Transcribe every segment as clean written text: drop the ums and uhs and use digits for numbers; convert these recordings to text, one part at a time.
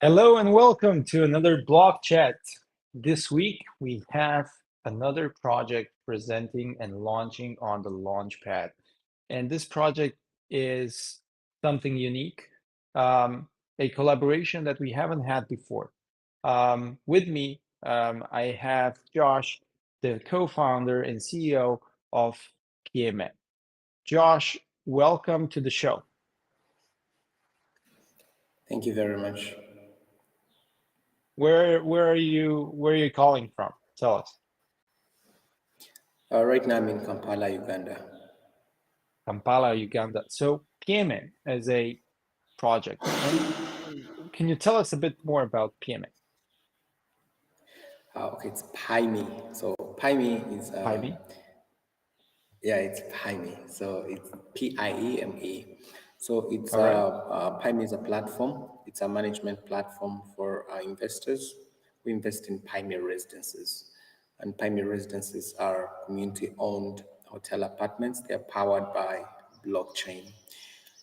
Hello and welcome to another blog chat. This week we have another project presenting and launching on the Launchpad. And this project is something unique, a collaboration that we haven't had before. With me, I have Josh, the co-founder and CEO of Pieme. Josh, welcome to the show. Thank you very much. Where are you calling from? Tell us. Right now I'm in Kampala, Uganda. Kampala, Uganda. So Pieme as a project, can you tell us a bit more about Pieme? Okay, it's Pieme. So Pieme is Pieme? it's Pieme. So it's Pieme. So it's All right. Pieme is a platform. It's a management platform for investors. We invest in Pieme residences, and Pieme residences are community-owned hotel apartments. They are powered by blockchain.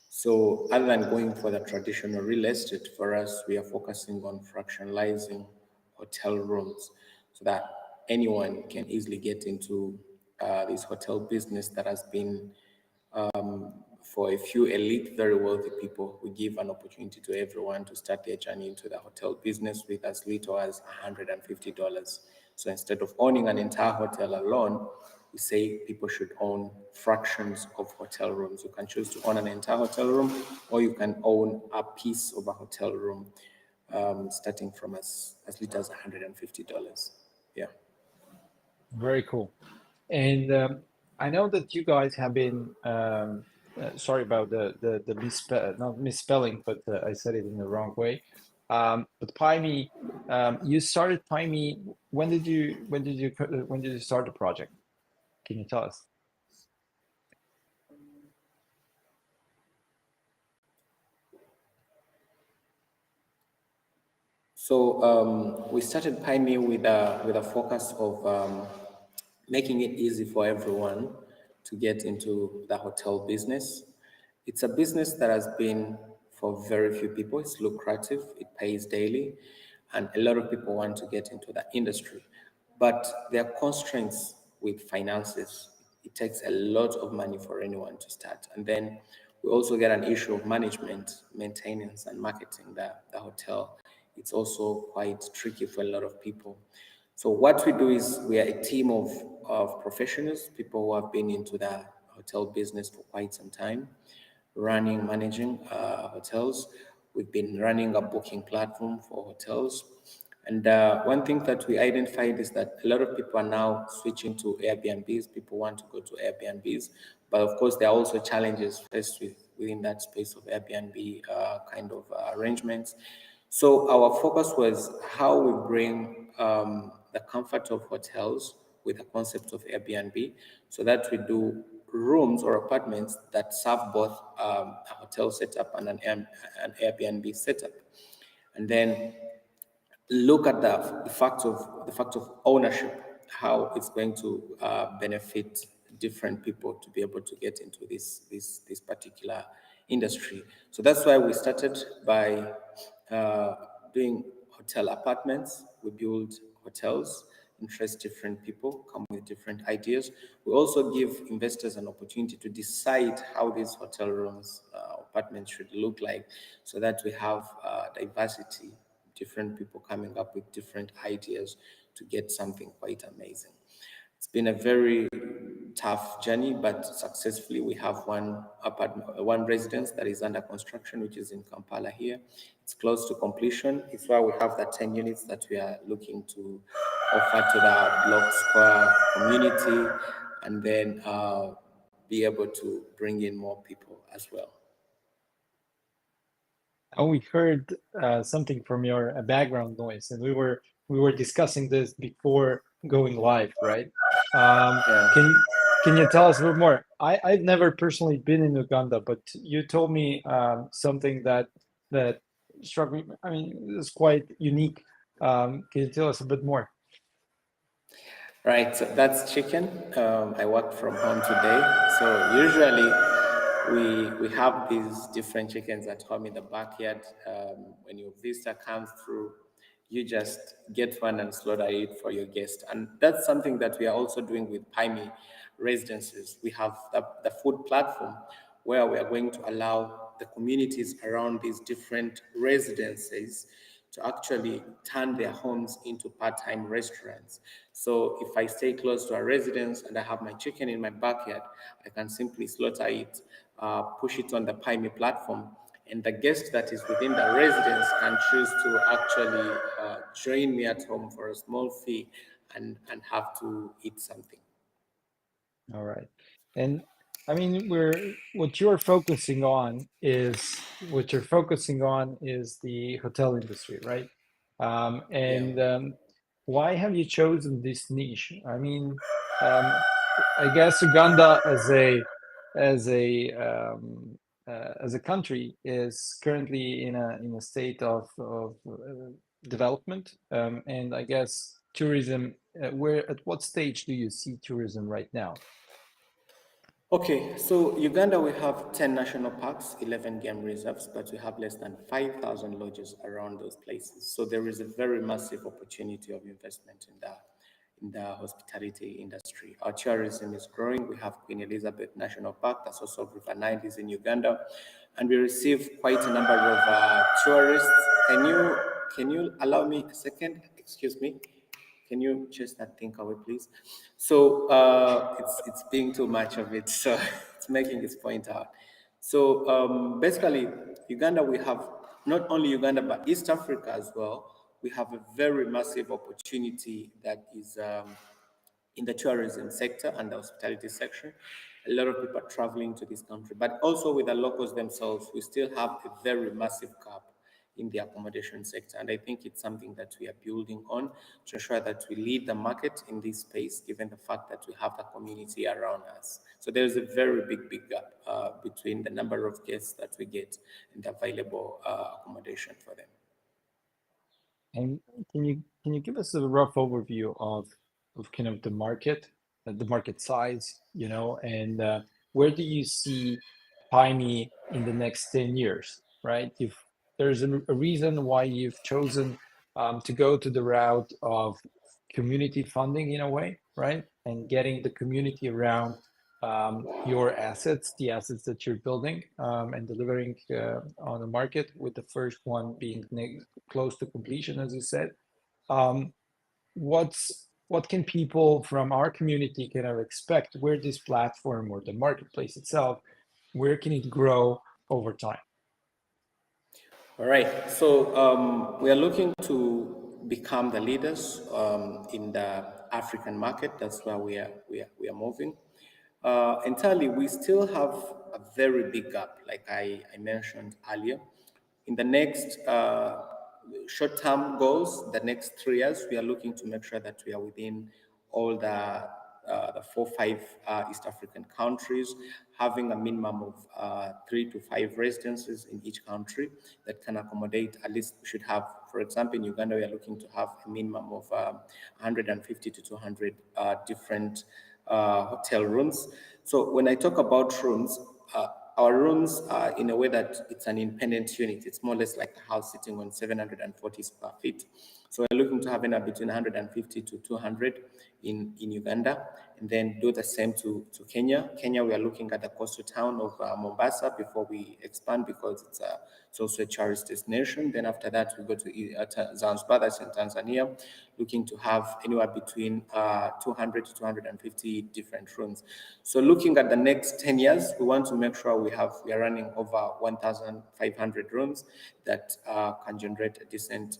So other than going for the traditional real estate, for us, we are focusing on fractionalizing hotel rooms so that anyone can easily get into this hotel business that has been for a few elite, very wealthy people. We give an opportunity to everyone to start their journey into the hotel business with as little as $150. So instead of owning an entire hotel alone, we say people should own fractions of hotel rooms. You can choose to own an entire hotel room, or you can own a piece of a hotel room, starting from as little as $150. Yeah. Very cool. And I know that you guys have been sorry about the not misspelling, but I said it in the wrong way. But Pieme, you started Pieme. When did you start the project? Can you tell us? So we started Pieme with a focus of making it easy for everyone to get into the hotel business. It's a business that has been for very few people. It's lucrative, it pays daily, and a lot of people want to get into the industry. But there are constraints with finances. It takes a lot of money for anyone to start. And then we also get an issue of management, maintenance, and marketing the hotel. It's also quite tricky for a lot of people. So what we do is we are a team of professionals, people who have been into the hotel business for quite some time, managing hotels. We've been running a booking platform for hotels. And one thing that we identified is that a lot of people are now switching to Airbnbs. People want to go to Airbnbs. But of course, there are also challenges faced within that space of Airbnb kind of arrangements. So our focus was how we bring the comfort of hotels with the concept of Airbnb, so that we do rooms or apartments that serve both a hotel setup and an Airbnb setup, and then look at the fact of ownership, how it's going to benefit different people to be able to get into this particular industry. So that's why we started by doing hotel apartments. We build hotels, interest different people, come with different ideas. We also give investors an opportunity to decide how these hotel rooms, apartments should look like, so that we have diversity, different people coming up with different ideas to get something quite amazing. It's been a very tough journey, but successfully we have one residence that is under construction, which is in Kampala here. It's close to completion. It's why we have the 10 units that we are looking to offer to the Blocksquare community, and then be able to bring in more people as well. Oh, we heard something from your background noise, and we were discussing this before going live, right? Yeah. Can you tell us a bit more? I've never personally been in Uganda, but you told me something that struck me. I mean, it's quite unique. Can you tell us a bit more? Right, so that's chicken. I work from home today. So usually we have these different chickens at home in the backyard. When your visitor comes through, you just get one and slaughter it for your guest. And that's something that we are also doing with Pieme residences. We have the food platform where we are going to allow the communities around these different residences to actually turn their homes into part-time restaurants. So if I stay close to a residence and I have my chicken in my backyard, I can simply slaughter it, push it on the Pieme platform, and the guest that is within the residence can choose to actually join me at home for a small fee and have to eat something. All right. And I mean, what you're focusing on is the hotel industry, right? Yeah. And why have you chosen this niche? I mean, um, I guess Uganda as a as a country is currently in a state of development, and I guess tourism. Where at what stage do you see tourism right now? Okay, so Uganda, we have 10 national parks, 11 game reserves, but we have less than 5,000 lodges around those places. So there is a very massive opportunity of investment in the hospitality industry. Our tourism is growing. We have Queen Elizabeth National Park, that's also River Nile is in Uganda, and we receive quite a number of tourists. Can you allow me a second? Excuse me. Can you chase that thing away, please? So it's being too much of it, so it's making its point out. So basically, Uganda, we have not only Uganda but East Africa as well. We have a very massive opportunity that is in the tourism sector and the hospitality section. A lot of people are traveling to this country, but also with the locals themselves, we still have a very massive gap in the accommodation sector. And I think it's something that we are building on to ensure that we lead the market in this space, given the fact that we have the community around us. So there's a very big gap between the number of guests that we get and the available accommodation for them. And can you give us a rough overview of kind of the market size, and where do you see Pieme in the next 10 years, right? If there's a reason why you've chosen to go to the route of community funding in a way, right? And getting the community around your assets, the assets that you're building and delivering on the market, with the first one being close to completion, as you said. Um, what can people from our community kind of expect? Where this platform or the marketplace itself, where can it grow over time? All right. So we are looking to become the leaders in the African market. That's where we are moving. Entirely, we still have a very big gap, like I mentioned earlier. In the next short-term goals, the next 3 years, we are looking to make sure that we are within all the 4, 5 East African countries, having a minimum of 3 to 5 residences in each country that can accommodate. At least we should have, for example, in Uganda, we are looking to have a minimum of 150 to 200 different hotel rooms. So when I talk about rooms, our rooms are in a way that it's an independent unit. It's more or less like a house sitting on 740 square feet. So we're looking to have in between 150 to 200 in Uganda, and then do the same to Kenya. Kenya, we are looking at the coastal town of Mombasa before we expand, because it's also a tourist destination. Then after that, we go to Zanzibar, that's in Tanzania, looking to have anywhere between 200 to 250 different rooms. So looking at the next 10 years, we want to make sure we are running over 1,500 rooms that can generate a decent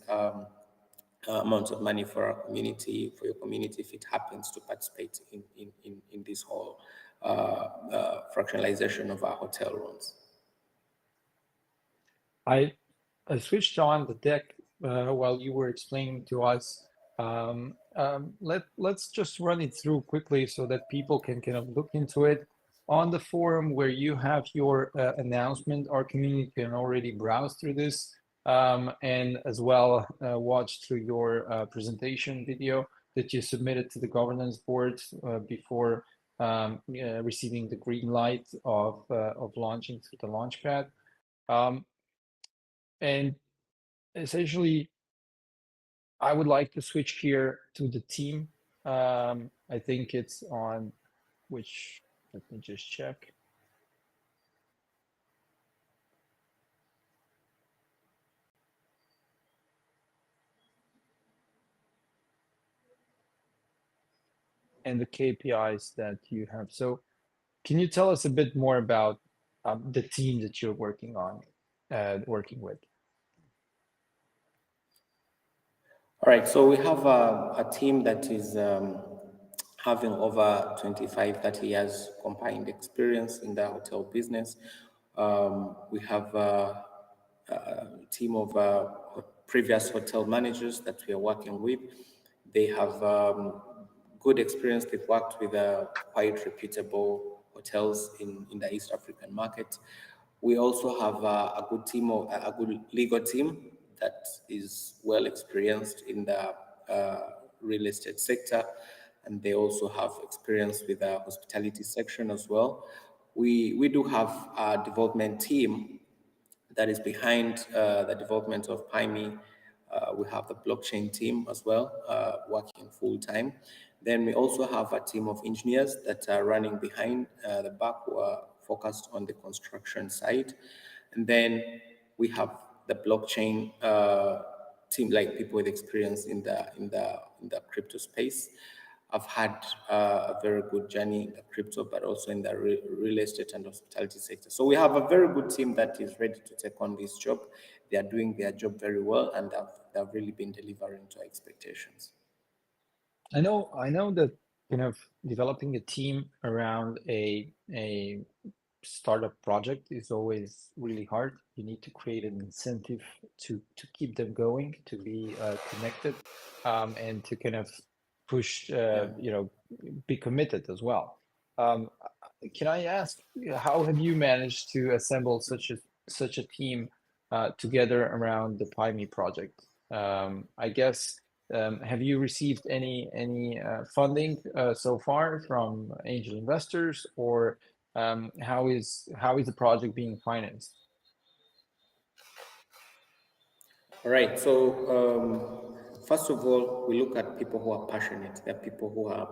amount of money for our community, for your community, if it happens to participate in this whole fractionalization of our hotel rooms. I I switched on the deck while you were explaining to us. Let's just run it through quickly so that people can kind of look into it. On the forum where you have your announcement, our community can already browse through this, and as well watch through your presentation video that you submitted to the governance board before receiving the green light of launching to the Launchpad. Um, and essentially, I would like to switch here to the team. I think it's on which, let me just check. And the KPIs that you have. So can you tell us a bit more about the team that you're working on, working with? All right, so we have a team that is having over 25, 30 years combined experience in the hotel business. We have a team of previous hotel managers that we are working with. They have good experience. They've worked with quite reputable hotels in the East African market. We also have a good team of a good legal team that is well experienced in the real estate sector, and they also have experience with the hospitality section as well. We do have a development team that is behind the development of Pieme. We have the blockchain team as well, working full time. Then we also have a team of engineers that are running behind the back, who are focused on the construction side. And then we have the blockchain team, like people with experience in the crypto space. I've had a very good journey in the crypto, but also in the real estate and hospitality sector. So we have a very good team that is ready to take on this job. They are doing their job very well, and they've really been delivering to our expectations. I know that kind of developing a team around a startup project is always really hard. You need to create an incentive to keep them going, to be connected, and to kind of push, Yeah. be committed as well. Um, can I ask, how have you managed to assemble such a team together around the Pieme project? I guess, have you received any funding so far from angel investors, or how is the project being financed? All right. So, first of all, we look at people who are passionate. There are people who are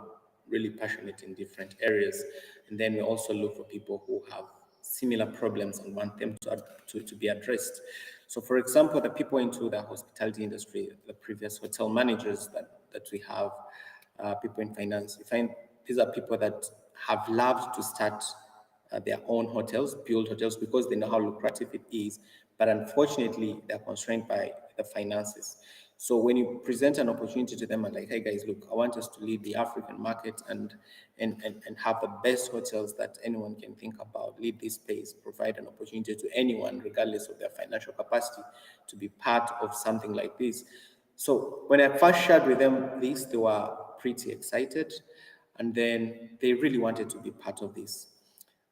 really passionate in different areas. And then we also look for people who have similar problems and want them to be addressed. So, for example, the people into the hospitality industry, the previous hotel managers that we have, people in finance, we find these are people that have loved to start their own hotels, build hotels, because they know how lucrative it is. But unfortunately, they're constrained by the finances. So when you present an opportunity to them and like, hey guys, look, I want us to lead the African market and have the best hotels that anyone can think about, lead this space, provide an opportunity to anyone, regardless of their financial capacity, to be part of something like this. So when I first shared with them this, they were pretty excited, and then they really wanted to be part of this.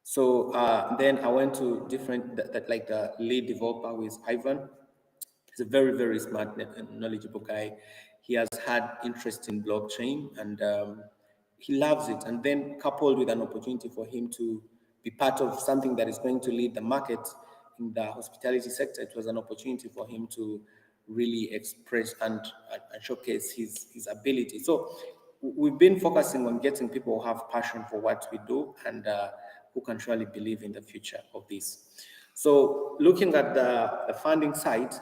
So then I went to different, like the lead developer, who is Ivan. He's a very, very smart and knowledgeable guy. He has had interest in blockchain, and he loves it. And then coupled with an opportunity for him to be part of something that is going to lead the market in the hospitality sector, it was an opportunity for him to really express and showcase his ability. So we've been focusing on getting people who have passion for what we do, and who can truly believe in the future of this. So looking at the funding side,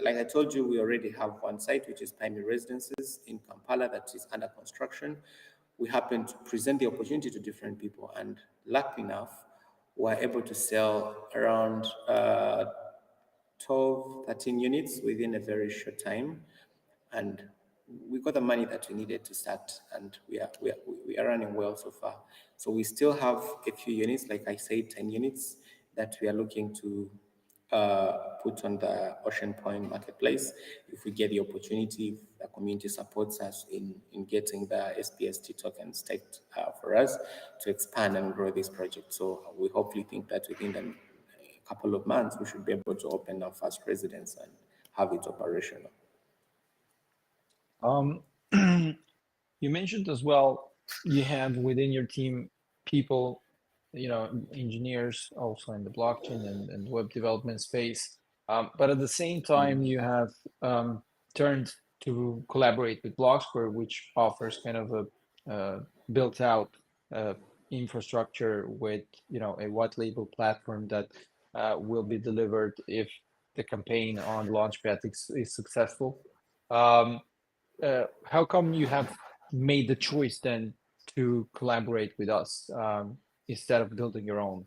like I told you, we already have one site, which is Pieme Residences in Kampala, that is under construction. We happen to present the opportunity to different people, and luckily enough, we're able to sell around 12, 13 units within a very short time. And we got the money that we needed to start, and we are running well so far. So we still have a few units, like I said, 10 units that we are looking to put on the OCEANPOINT marketplace. If we get the opportunity, if the community supports us in getting the sBST token staked for us to expand and grow this project. So we hopefully think that within the couple of months, we should be able to open our first residence and have it operational. Um, you mentioned as well, you have within your team people, engineers also in the blockchain and web development space. But at the same time, you have turned to collaborate with Blocksquare, which offers kind of a built out uh, infrastructure with a white label platform that will be delivered if the campaign on Launchpad is successful. Um, how come you have made the choice then to collaborate with us instead of building your own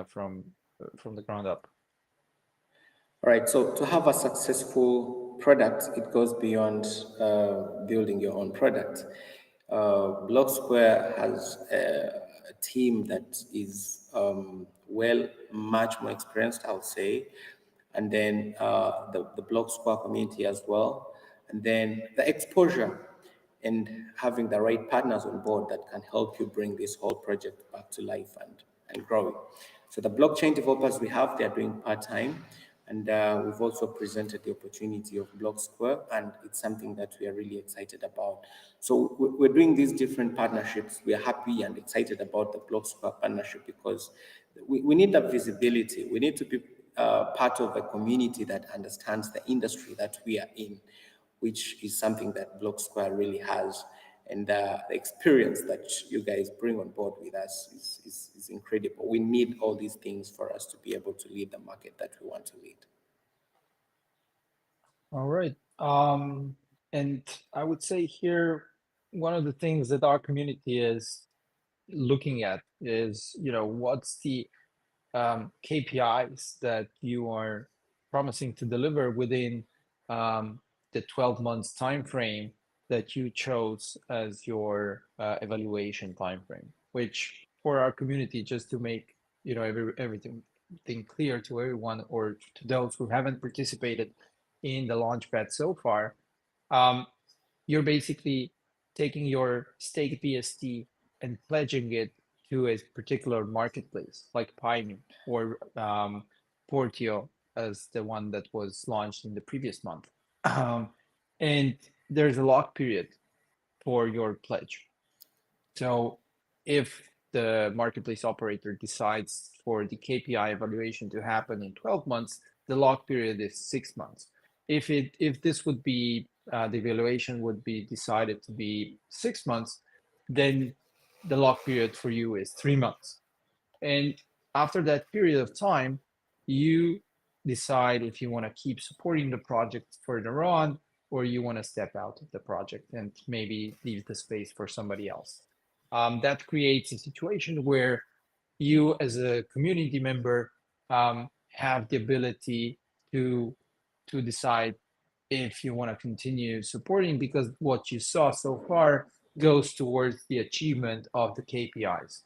from the ground up? All right, so to have a successful product, it goes beyond building your own product. Blocksquare has a team that is much more experienced, I would say, and then the Blocksquare community as well, and then the exposure and having the right partners on board that can help you bring this whole project back to life and grow it. So the blockchain developers we have, they're doing part-time, and we've also presented the opportunity of Blocksquare, and it's something that we are really excited about. So we're doing these different partnerships. We are happy and excited about the Blocksquare partnership because we need that visibility. We need to be part of a community that understands the industry that we are in, which is something that Blocksquare really has. And the experience that you guys bring on board with us is incredible. We need all these things for us to be able to lead the market that we want to lead. All right. And I would say here, one of the things that our community is looking at is, what's the KPIs that you are promising to deliver within the 12 months time frame that you chose as your evaluation time frame, which for our community, just to make everything clear to everyone or to those who haven't participated in the launchpad so far, um, you're basically taking your stake BST and pledging it to a particular marketplace like Pieme or Portio as the one that was launched in the previous month. Um, and there's a lock period for your pledge. So if the marketplace operator decides for the KPI evaluation to happen in 12 months, the lock period is 6 months. If this would be the evaluation would be decided to be 6 months, then the lock period for you is 3 months. And after that period of time, you decide if you want to keep supporting the project further on or you want to step out of the project and maybe leave the space for somebody else. That creates a situation where you, as a community member, have the ability to decide if you want to continue supporting, because what you saw so far goes towards the achievement of the KPIs.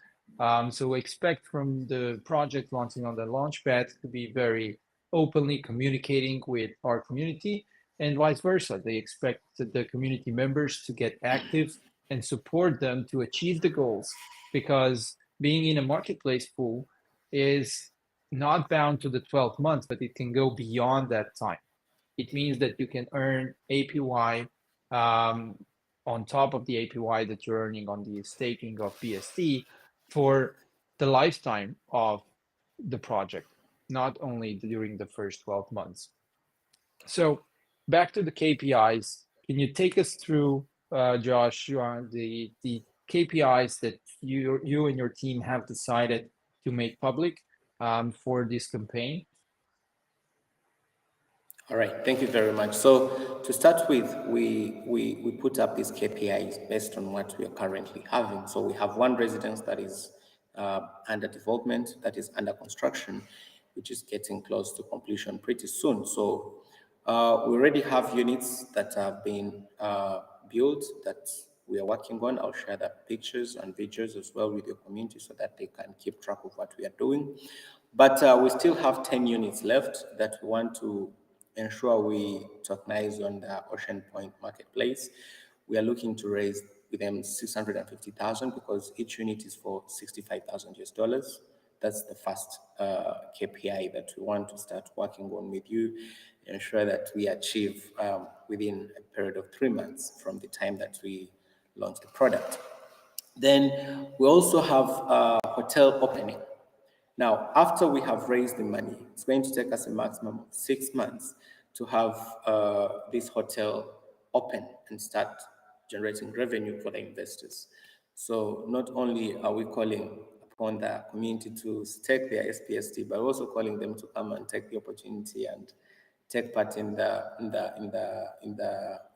So expect from the project launching on the Launchpad to be very openly communicating with our community and vice versa. They expect the community members to get active and support them to achieve the goals, because being in a marketplace pool is not bound to the 12 months, but it can go beyond that time. It means that you can earn APY on top of the APY that you're earning on the staking of BST for the lifetime of the project, not only during the first 12 months. So back to the KPIs, can you take us through, Josh, the KPIs that you and your team have decided to make public for this campaign? All right, thank you very much. So to start with, we put up these KPIs based on what we are currently having. So we have one residence that is under development, that is under construction, which is getting close to completion pretty soon. So we already have units that have been built that we are working on. I'll share the pictures and videos as well with your community so that they can keep track of what we are doing. But we still have 10 units left that we want to ensure we tokenize on the OCEANPOINT marketplace. We are looking to raise with them 650,000 because each unit is for 65,000 US dollars. That's the first KPI that we want to start working on with you, ensure that we achieve within a period of 3 months from the time that we launch the product. Then we also have a hotel opening. Now, after we have raised the money, it's going to take us a maximum of 6 months to have this hotel open and start generating revenue for the investors. So not only are we calling upon the community to stake their sBST, but also calling them to come and take the opportunity and take part in the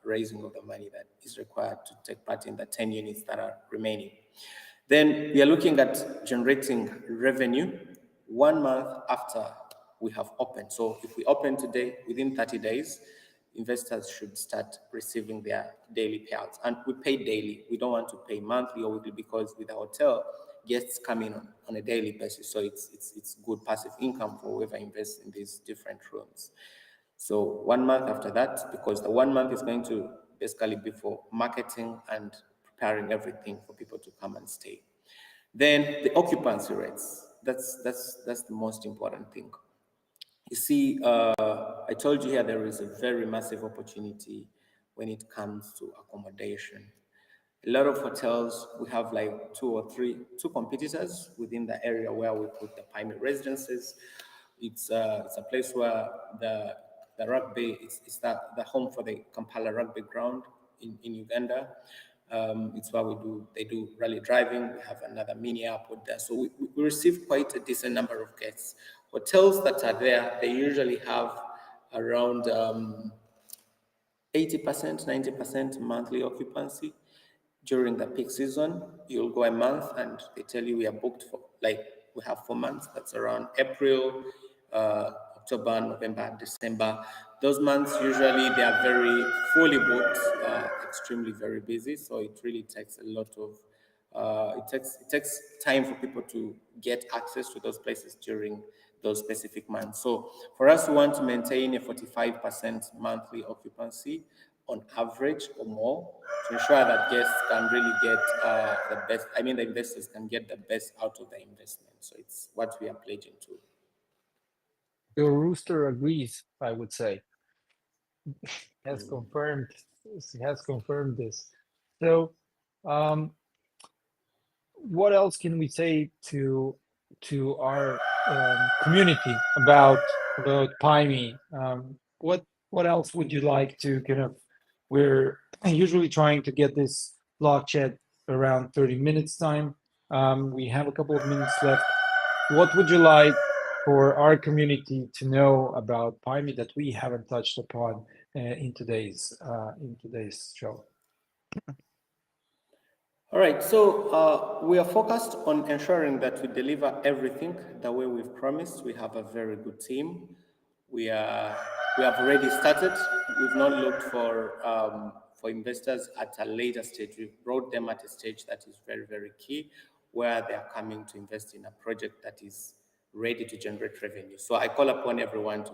raising of the money that is required to take part in the 10 units that are remaining. Then we are looking at generating revenue 1 month after we have opened. So if we open today, within 30 days, investors should start receiving their daily payouts. And we pay daily. We don't want to pay monthly or weekly because with the hotel, guests come in on a daily basis. So it's good passive income for whoever invests in these different rooms. So 1 month after that, because the 1 month is going to basically be for marketing and preparing everything for people to come and stay. Then the occupancy rates. That's the most important thing. You see, I told you here there is a very massive opportunity when it comes to accommodation. A lot of hotels, we have like two competitors within the area where we put the Pieme residences. It's a place where the rugby, it's the home for the Kampala rugby ground in Uganda. It's where they do rally driving. We have another mini airport there. So we receive quite a decent number of guests. Hotels that are there, they usually have around 80%, 90% monthly occupancy. During the peak season, you'll go a month and they tell you we are booked for, like, we have 4 months. That's around April, October, November, December. Those months, usually they are very fully booked, extremely very busy. So it really takes a lot of it takes time for people to get access to those places during those specific months. So for us, we want to maintain a 45% monthly occupancy on average or more to ensure that guests can really get the best. I mean, the investors can get the best out of the investment. So it's what we are pledging to. Your rooster agrees, I would say. Has confirmed has confirmed this. So, um, what else can we say to our community about Pieme? What else would you like to kind of? We're usually trying to get this blog chat around 30 minutes time. We have a couple of minutes left. What would you like for our community to know about Pieme that we haven't touched upon in today's show? All right, so we are focused on ensuring that we deliver everything the way we've promised. We have a very good team. We are we have already started. We've not looked for investors at a later stage. We've brought them at a stage that is very, very key, where they are coming to invest in a project that is ready to generate revenue. So I call upon everyone to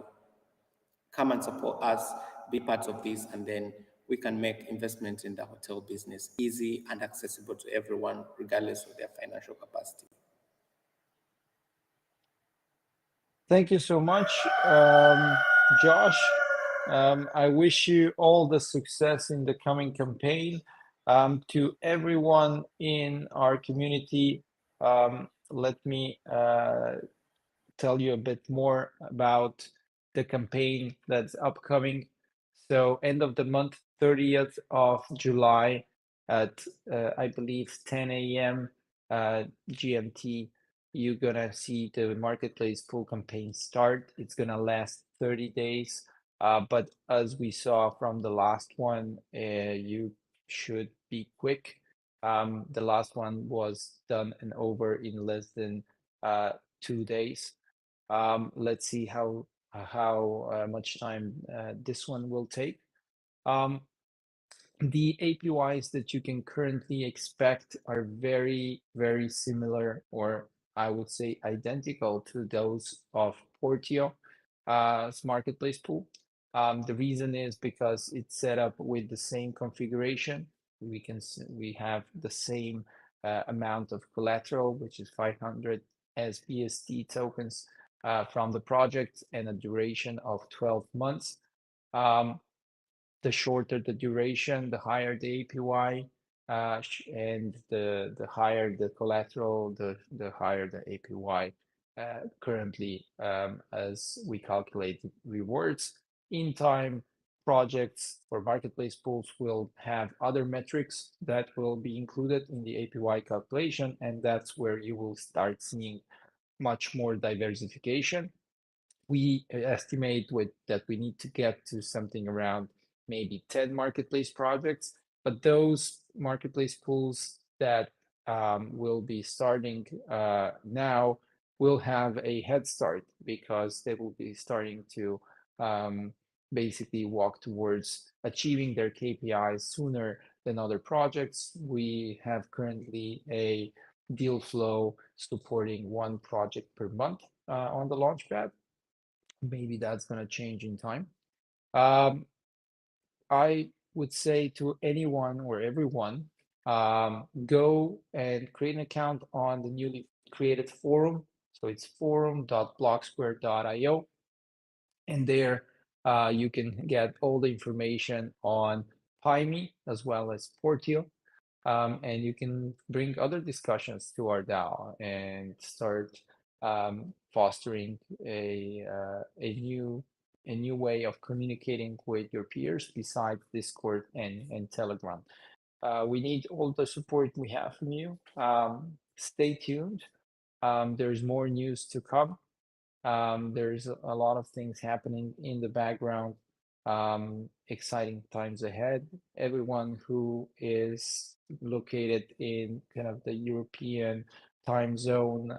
come and support us, be part of this, and then we can make investment in the hotel business easy and accessible to everyone, regardless of their financial capacity. Thank you so much, Josh. I wish you all the success in the coming campaign. To everyone in our community, let me tell you a bit more about the campaign that's upcoming. So end of the month, 30th of July at I believe 10 a.m. GMT, you're gonna see the marketplace full campaign start. It's gonna last 30 days. But as we saw from the last one, you should be quick. The last one was done and over in less than 2 days. Let's see how much time this one will take. Um, the APYs that you can currently expect are very, very similar, or I would say identical to those of Portio marketplace pool. The reason is because it's set up with the same configuration. We have the same amount of collateral, which is 500 sBST tokens from the project, and a duration of 12 months. The shorter the duration, the higher the APY. and the higher the collateral, the higher the APY. Currently, as we calculate rewards in time, projects or marketplace pools will have other metrics that will be included in the APY calculation, and that's where you will start seeing much more diversification. We estimate that we need to get to something around maybe 10 marketplace projects, but those marketplace pools that will be starting now will have a head start because they will be starting to um, basically walk towards achieving their KPIs sooner than other projects. We have currently a deal flow supporting one project per month on the Launchpad. Maybe that's going to change in time. Um, I would say to anyone or everyone, go and create an account on the newly created forum. So it's forum.blocksquare.io. And there you can get all the information on Pieme as well as Portio. And you can bring other discussions to our DAO and start fostering a new way of communicating with your peers besides Discord and Telegram. We need all the support we have from you. Stay tuned. There's more news to come. There's a lot of things happening in the background. Exciting times ahead. Everyone who is located in kind of the European time zone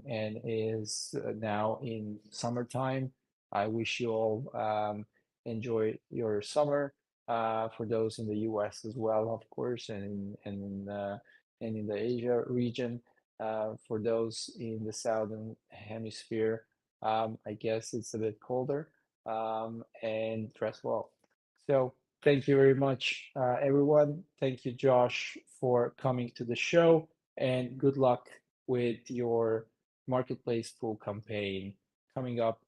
and is now in summertime, I wish you all enjoy your summer. For those in the US as well, of course, and in the Asia region. For those in the southern hemisphere, I guess it's a bit colder and dress well. So thank you very much, everyone. Thank you, Josh, for coming to the show, and good luck with your marketplace pool campaign coming up